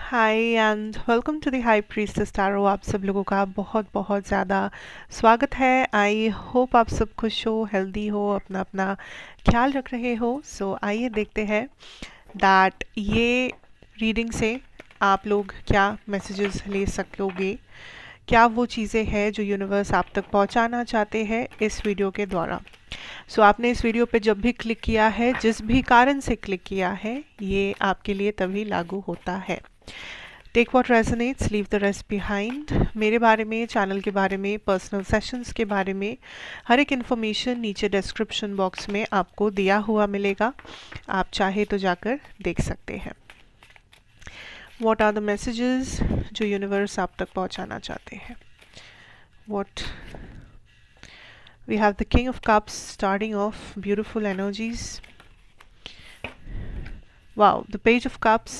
Hi and welcome to the high priestess tarot. आप सब लोगों का बहुत बहुत ज़्यादा स्वागत है। आई होप आप सब खुश हो, हेल्दी हो, अपना अपना ख्याल रख रहे हो। सो आइए देखते हैं दैट ये रीडिंग से आप लोग क्या मैसेजेस ले सकोगे, क्या वो चीज़ें हैं जो यूनिवर्स आप तक पहुंचाना चाहते हैं इस वीडियो के द्वारा। सो आपने इस वीडियो पे जब भी क्लिक किया है, जिस भी कारण से क्लिक किया है, ये आपके लिए तभी लागू होता है। Take what resonates, leave the rest behind. मेरे बारे में, चैनल के बारे में, पर्सनल सेशंस के बारे में हर एक इन्फॉर्मेशन नीचे डिस्क्रिप्शन बॉक्स में आपको दिया हुआ मिलेगा। आप चाहे तो जाकर देख सकते हैं। व्हाट आर द मैसेजेस जो यूनिवर्स आप तक पहुंचाना चाहते हैं। What we have the King of Cups starting off, beautiful energies. Wow, the Page of Cups,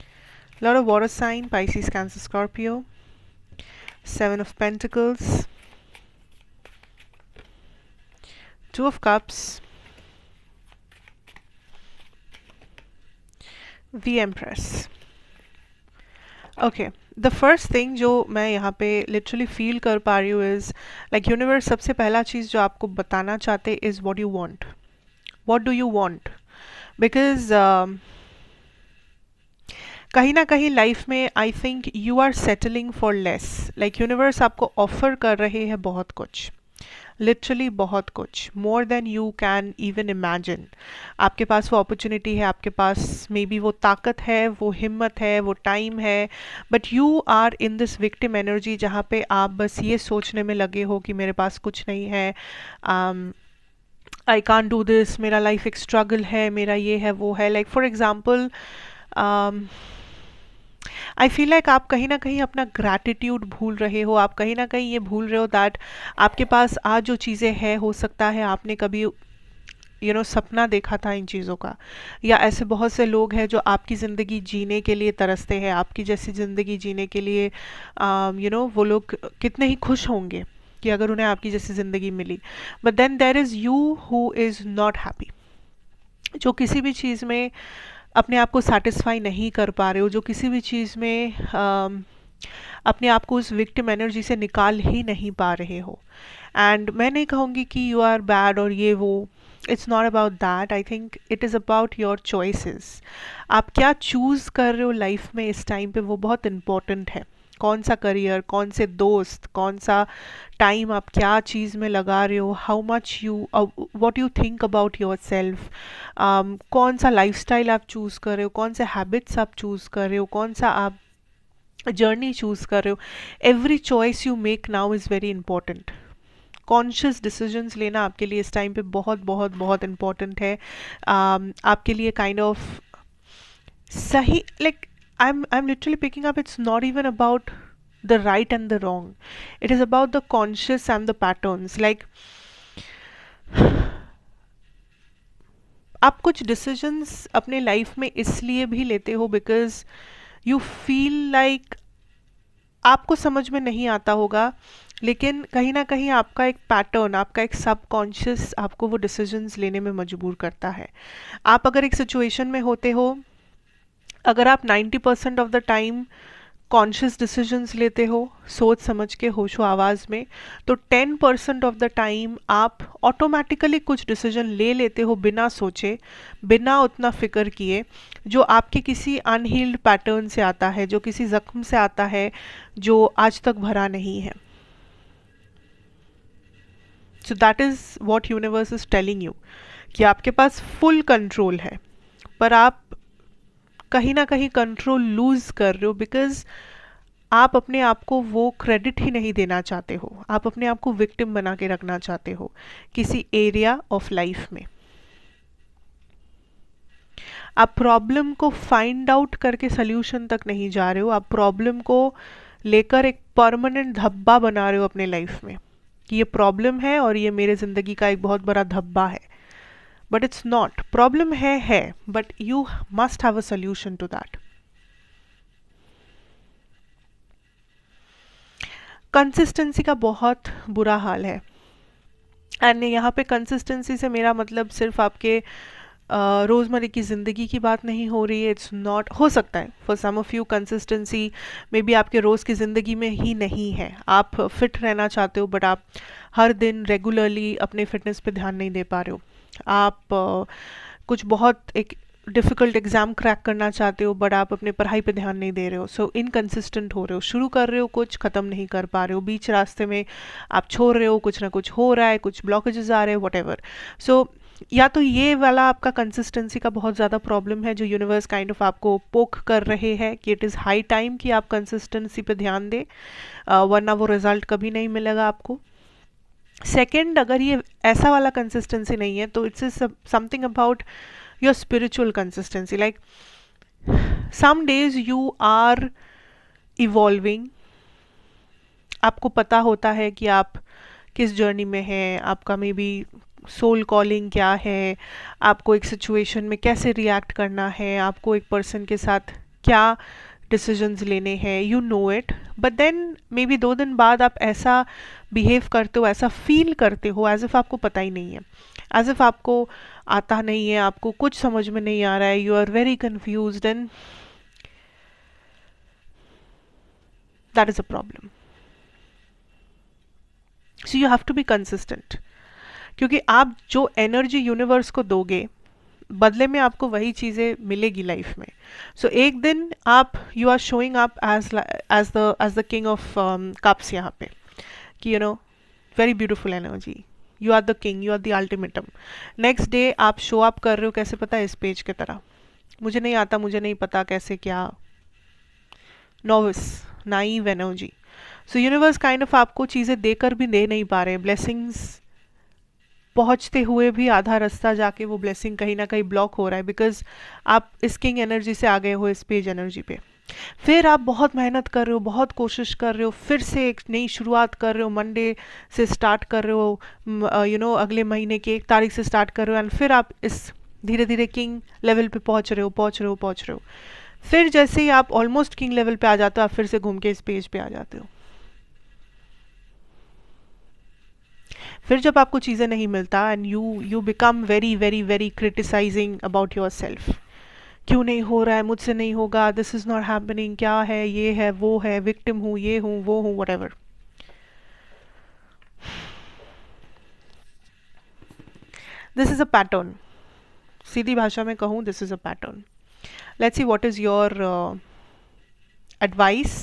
a lot of water sign, Pisces, Cancer, Scorpio. Seven of Pentacles, Two of Cups, the Empress. Okay, the first thing जो मैं यहाँ पे literally feel कर पा रही हूँ is like universe सबसे पहला चीज़ जो आपको बताना चाहते is what you want, what do you want. Because कहीं ना कहीं लाइफ में I think you are settling for less. Like universe आपको ऑफर कर रहे हैं बहुत कुछ, लिटरली बहुत कुछ, more than you can even imagine. आपके पास वो अपॉर्चुनिटी है, आपके पास मे बी वो ताकत है, वो हिम्मत है, वो टाइम है, but you are in this victim energy जहाँ पे आप बस ये सोचने में लगे हो कि मेरे पास कुछ नहीं है, आई कांट डू दिस, मेरा लाइफ एक स्ट्रगल है, मेरा ये है वो है। Like for example I feel like आप कहीं ना कहीं अपना ग्रैटिट्यूड भूल रहे हो। आप कहीं ना कहीं ये भूल रहे हो दैट आपके पास आज जो चीज़ें हैं, हो सकता है आपने कभी सपना देखा था इन चीज़ों का, या ऐसे बहुत से लोग हैं जो आपकी ज़िंदगी जीने के लिए तरसते हैं, आपकी जैसी ज़िंदगी जीने के लिए वो लोग कितने ही खुश होंगे कि अगर उन्हें आपकी जैसी ज़िंदगी मिली। But then there is you who is not happy, जो किसी भी चीज़ में अपने आप को सेटिस्फाई नहीं कर पा रहे हो, जो किसी भी चीज़ में अपने आप को उस विक्टिम एनर्जी से निकाल ही नहीं पा रहे हो। एंड मैं नहीं कहूँगी कि यू आर बैड और ये वो, it's not about that. I think it is about your choices. आप क्या चूज़ कर रहे हो लाइफ में इस टाइम पे, वो बहुत इम्पोर्टेंट है। कौन सा करियर, कौन से दोस्त, कौन सा टाइम आप क्या चीज़ में लगा रहे हो, how much you what you think about your self, कौन सा लाइफस्टाइल आप चूज़ कर रहे हो, कौन से हैबिट्स आप चूज़ कर रहे हो, कौन सा आप जर्नी चूज़ कर रहे हो। Every choice you make now is very important. Conscious decisions लेना आपके लिए इस टाइम पे बहुत बहुत बहुत इम्पॉर्टेंट है। आपके लिए काइंड ऑफ सही, like I'm literally picking up, it's not even about the right and the wrong, it is about the conscious and the patterns. Like आप कुछ डिसीजंस अपने लाइफ में इसलिए भी लेते हो बिकॉज यू फील लाइक आपको समझ में नहीं आता होगा, लेकिन कहीं ना कहीं आपका एक पैटर्न, आपका एक सबकॉन्शियस आपको वो डिसीजंस लेने में मजबूर करता है। आप अगर एक सिचुएशन में होते हो, अगर आप 90% of the time conscious decisions लेते हो, सोच समझ के होशो आवाज़ में, तो 10% ऑफ द टाइम आप ऑटोमेटिकली कुछ डिसीजन ले लेते हो बिना सोचे, बिना उतना फिक्र किए, जो आपके किसी अनहील्ड पैटर्न से आता है, जो किसी जख्म से आता है जो आज तक भरा नहीं है। So that is what universe is telling you कि आपके पास फुल कंट्रोल है, पर आप कहीं ना कहीं कंट्रोल लूज कर रहे हो बिकॉज आप अपने आप को वो क्रेडिट ही नहीं देना चाहते हो। आप अपने आप को विक्टिम बना के रखना चाहते हो किसी एरिया ऑफ लाइफ में। आप प्रॉब्लम को फाइंड आउट करके सोल्यूशन तक नहीं जा रहे हो, आप प्रॉब्लम को लेकर एक परमानेंट धब्बा बना रहे हो अपने लाइफ में कि ये प्रॉब्लम है और ये मेरे ज़िंदगी का एक बहुत बड़ा धब्बा है। बट इट्स नॉट, प्रॉब्लम है but you must have a solution to that. Consistency का बहुत बुरा हाल है, एंड यहाँ पे कंसिस्टेंसी से मेरा मतलब सिर्फ आपके रोज़मर्रा की ज़िंदगी की बात नहीं हो रही है, इट्स नॉट, हो सकता है for some of you consistency may be आपके रोज़ की ज़िंदगी में ही नहीं है, आप फिट रहना चाहते हो बट आप हर दिन रेगुलरली अपने फिटनेस पे ध्यान नहीं दे पा रहे हो, आप कुछ बहुत एक डिफ़िकल्ट एग्ज़ाम क्रैक करना चाहते हो बट आप अपने पढ़ाई पे ध्यान नहीं दे रहे हो, सो इनकंसिस्टेंट हो रहे हो, शुरू कर रहे हो कुछ ख़त्म नहीं कर पा रहे हो, बीच रास्ते में आप छोड़ रहे हो, कुछ ना कुछ हो रहा है, कुछ ब्लॉकेजेस आ रहे हैं, व्हाटएवर। सो या तो ये वाला आपका कंसिस्टेंसी का बहुत ज़्यादा प्रॉब्लम है जो यूनिवर्स काइंड ऑफ आपको पोक कर रहे हैं कि इट इज़ हाई टाइम कि आप कंसिस्टेंसी पे ध्यान दें, वरना वो रिज़ल्ट कभी नहीं मिलेगा आपको। सेकेंड, अगर ये ऐसा वाला कंसिस्टेंसी नहीं है तो it's something about your spiritual consistency, like some days you are evolving, आपको पता होता है कि आप किस जर्नी में हैं, आपका मे बी सोल कॉलिंग क्या है, आपको एक सिचुएशन में कैसे रिएक्ट करना है, आपको एक पर्सन के साथ क्या डिसीजंस लेने हैं, you know it, but then maybe 2 दिन बाद आप ऐसा बिहेव करते हो, ऐसा फील करते हो एज इफ़ आपको पता ही नहीं है, एज इफ़ आपको आता नहीं है, आपको कुछ समझ में नहीं आ रहा है, you are very confused, and that is a problem. So you have to be consistent, क्योंकि आप जो एनर्जी यूनिवर्स को दोगे बदले में आपको वही चीज़ें मिलेगी लाइफ में। सो एक दिन आप you are showing up as the king of cups यहाँ पे, कि you know very beautiful energy, you are the king, you are the ultimatum. Next day आप शो अप कर रहे हो कैसे, पता है, इस पेज की तरह, मुझे नहीं आता, मुझे नहीं पता कैसे क्या, novice, naive energy. So universe kind of आपको चीज़ें देकर भी दे नहीं पा रहे, ब्लेसिंग्स पहुंचते हुए भी आधा रास्ता जाके वो ब्लेसिंग कहीं ना कहीं ब्लॉक हो रहा है, बिकॉज आप इस किंग एनर्जी से आ गए हो इस पेज एनर्जी पे। फिर आप बहुत मेहनत कर रहे हो, बहुत कोशिश कर रहे हो, फिर से एक नई शुरुआत कर रहे हो, मंडे से स्टार्ट कर रहे हो, अगले महीने की 1 तारीख से स्टार्ट कर रहे हो, एंड फिर आप इस धीरे धीरे किंग लेवल पे पहुंच रहे हो, पहुंच रहे हो, पहुंच रहे हो। फिर जैसे ही आप ऑलमोस्ट किंग लेवल पे आ जाते हो, आप फिर से घूम के इस पेज पे आ जाते हो। फिर जब आपको चीज़ें नहीं मिलता and you become very very very criticising about yourself, क्यों नहीं हो रहा है, मुझसे नहीं होगा, दिस इज़ नॉट हैपनिंग, क्या है, ये है, वो है, विक्टिम हूँ, ये हूँ, वो हूँ, whatever. This is a pattern, सीधी भाषा में कहूँ, this is a pattern. Let's see what is your advice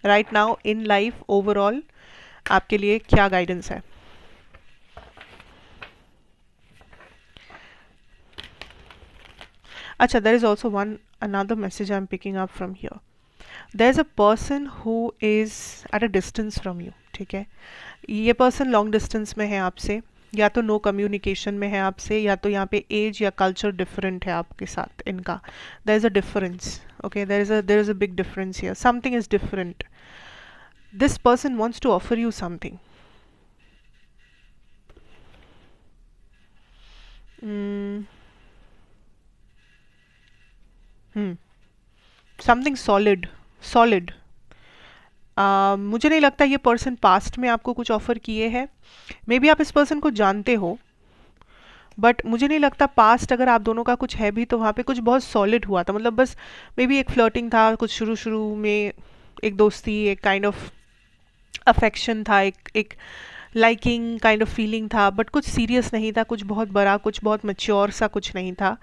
right now in life, overall आपके लिए क्या गाइडेंस है। अच्छा, there is also another message I'm picking up from here. There's a person who is at a distance from you, ठीक है, ये person long distance में है आपसे, या तो नो कम्युनिकेशन में है आपसे, या तो यहाँ पे एज या कल्चर डिफरेंट है आपके साथ इनका, there is a difference, okay, there is a big difference here, something is different, this person wants to offer you something, something solid, solid. मुझे नहीं लगता ये पर्सन पास्ट में आपको कुछ ऑफर किए हैं, मे बी आप इस पर्सन को जानते हो, बट मुझे नहीं लगता पास्ट अगर आप दोनों का कुछ है भी तो वहाँ पे कुछ बहुत सॉलिड हुआ था, मतलब बस मे बी एक फ्लर्टिंग था कुछ शुरू शुरू में, एक दोस्ती, एक काइंड ऑफ अफेक्शन था, एक लाइकिंग काइंड ऑफ फीलिंग था, बट कुछ सीरियस नहीं था, कुछ बहुत बड़ा, कुछ बहुत मैच्योर सा कुछ नहीं था।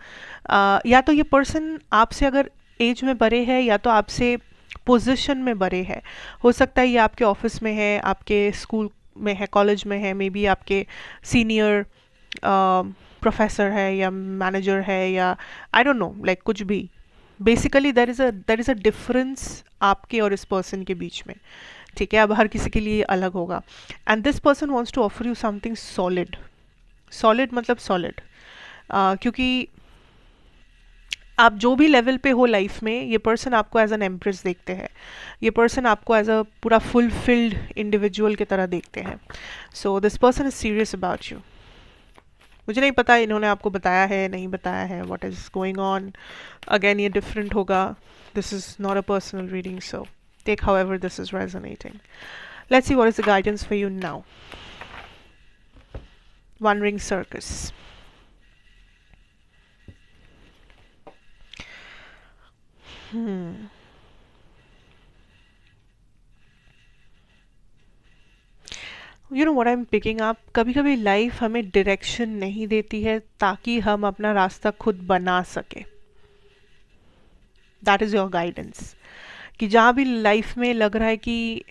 या तो ये पर्सन आपसे अगर एज में बड़े है, या तो आपसे पोजीशन में बड़े है, हो सकता है ये आपके ऑफिस में है, आपके स्कूल में है, कॉलेज में है, मे बी आपके सीनियर प्रोफेसर है या मैनेजर है, या आई डोंट नो, लाइक कुछ भी। Basically there is a difference आपके और इस पर्सन के बीच में, ठीक है, अब हर किसी के लिए अलग होगा, and this person wants to offer you something solid, solid मतलब सॉलिड, क्योंकि आप जो भी लेवल पे हो लाइफ में, ये पर्सन आपको एज एन एम्प्रेस देखते हैं, ये पर्सन आपको एज अ पूरा फुलफिल्ड इंडिविजुअल की तरह देखते हैं। So this person is serious about you. मुझे नहीं पता इन्होंने आपको बताया है नहीं बताया है, what is going on, again ये डिफरेंट होगा, this is not a personal reading, so take however this is resonating. Let's see what is the guidance for you now. One ring circus, hmm you know what I am picking up, कभी कभी life हमें direction नहीं देती है ताकि हम अपना रास्ता खुद बना सके। That is your guidance. कि जहाँ भी लाइफ में लग रहा है कि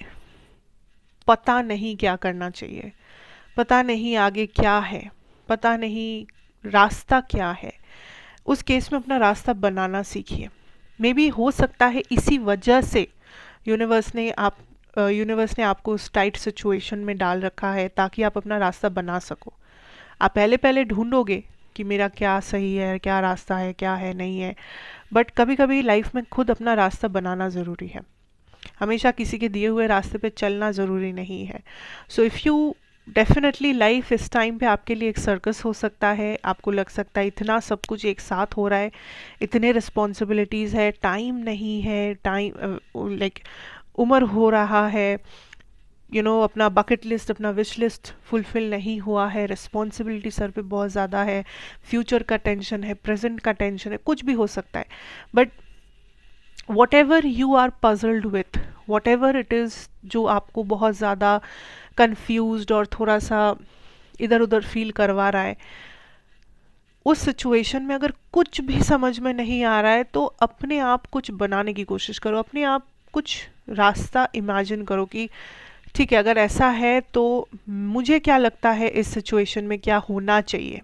पता नहीं क्या करना चाहिए, पता नहीं आगे क्या है, पता नहीं रास्ता क्या है, उस केस में अपना रास्ता बनाना सीखिए। मे बी हो सकता है इसी वजह से यूनिवर्स ने आप यूनिवर्स ने आपको उस टाइट सिचुएशन में डाल रखा है ताकि आप अपना रास्ता बना सको। आप पहले पहले ढूंढोगे कि मेरा क्या सही है, क्या रास्ता है, क्या है नहीं है, बट कभी कभी लाइफ में खुद अपना रास्ता बनाना ज़रूरी है। हमेशा किसी के दिए हुए रास्ते पे चलना ज़रूरी नहीं है। So if you definitely life इस टाइम पे आपके लिए एक सर्कस हो सकता है। आपको लग सकता है इतना सब कुछ एक साथ हो रहा है, इतने रिस्पॉन्सिबिलिटीज़ है, टाइम नहीं है, टाइम लाइक उम्र हो रहा है, अपना बकेट लिस्ट, अपना विश लिस्ट फुलफिल नहीं हुआ है, रिस्पॉन्सिबिलिटी सर पे बहुत ज़्यादा है, फ्यूचर का टेंशन है, प्रेजेंट का टेंशन है, कुछ भी हो सकता है। But whatever you are puzzled with, whatever it is जो आपको बहुत ज़्यादा कंफ्यूज्ड और थोड़ा सा इधर उधर फील करवा रहा है, उस सिचुएशन में अगर कुछ भी समझ में नहीं आ रहा है तो अपने आप कुछ बनाने की कोशिश करो, अपने आप कुछ रास्ता इमेजिन करो कि ठीक है, अगर ऐसा है तो मुझे क्या लगता है इस सिचुएशन में क्या होना चाहिए,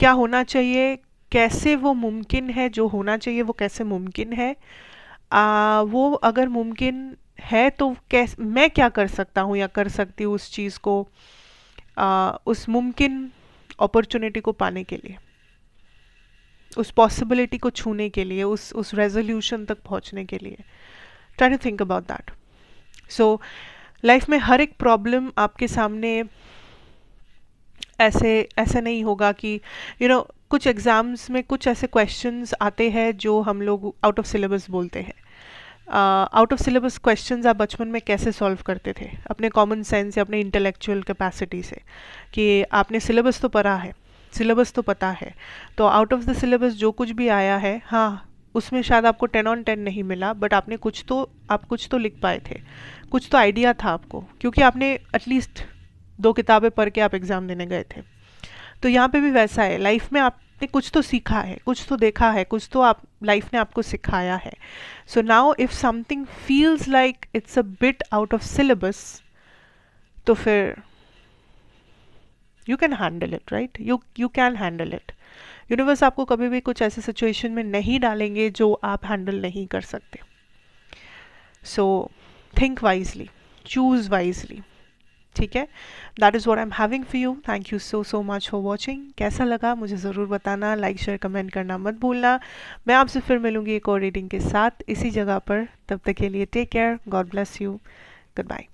क्या होना चाहिए, कैसे वो मुमकिन है, जो होना चाहिए वो कैसे मुमकिन है, वो अगर मुमकिन है तो कैसे मैं क्या कर सकता हूँ या कर सकती हूँ उस चीज़ को, उस मुमकिन अपॉर्चुनिटी को पाने के लिए, उस पॉसिबिलिटी को छूने के लिए, उस रेजोल्यूशन तक पहुँचने के लिए। Try to think about that. So life में हर एक प्रॉब्लम आपके सामने ऐसे ऐसे नहीं होगा कि कुछ एग्ज़ाम्स में कुछ ऐसे क्वेश्चंस आते हैं जो हम लोग आउट ऑफ सिलेबस बोलते हैं। आउट ऑफ सिलेबस क्वेश्चंस आप बचपन में कैसे सॉल्व करते थे? अपने कॉमन सेंस या अपने इंटेलेक्चुअल कैपेसिटी से, कि आपने सिलेबस तो पढ़ा है, सिलेबस तो पता है, तो आउट ऑफ द सिलेबस जो कुछ भी आया है, हाँ उसमें शायद आपको 10 on 10 नहीं मिला, बट आपने आप कुछ तो लिख पाए थे, कुछ तो आइडिया था आपको, क्योंकि आपने एटलीस्ट 2 किताबें पढ़ के आप एग्ज़ाम देने गए थे। तो यहाँ पे भी वैसा है, लाइफ में आपने कुछ तो सीखा है, कुछ तो देखा है, कुछ तो आप लाइफ ने आपको सिखाया है। So now if something feels like it's a bit out of syllabus, तो फिर you can handle it, right? You can handle it. Universe आपको कभी भी कुछ ऐसे सिचुएशन में नहीं डालेंगे जो आप हैंडल नहीं कर सकते। So think wisely, choose wisely, ठीक है? That is what I am having for you. Thank you so much for watching. कैसा लगा मुझे ज़रूर बताना, लाइक शेयर कमेंट करना मत भूलना। मैं आपसे फिर मिलूंगी एक और रीडिंग के साथ इसी जगह पर। तब तक के लिए take care, God bless you, good bye.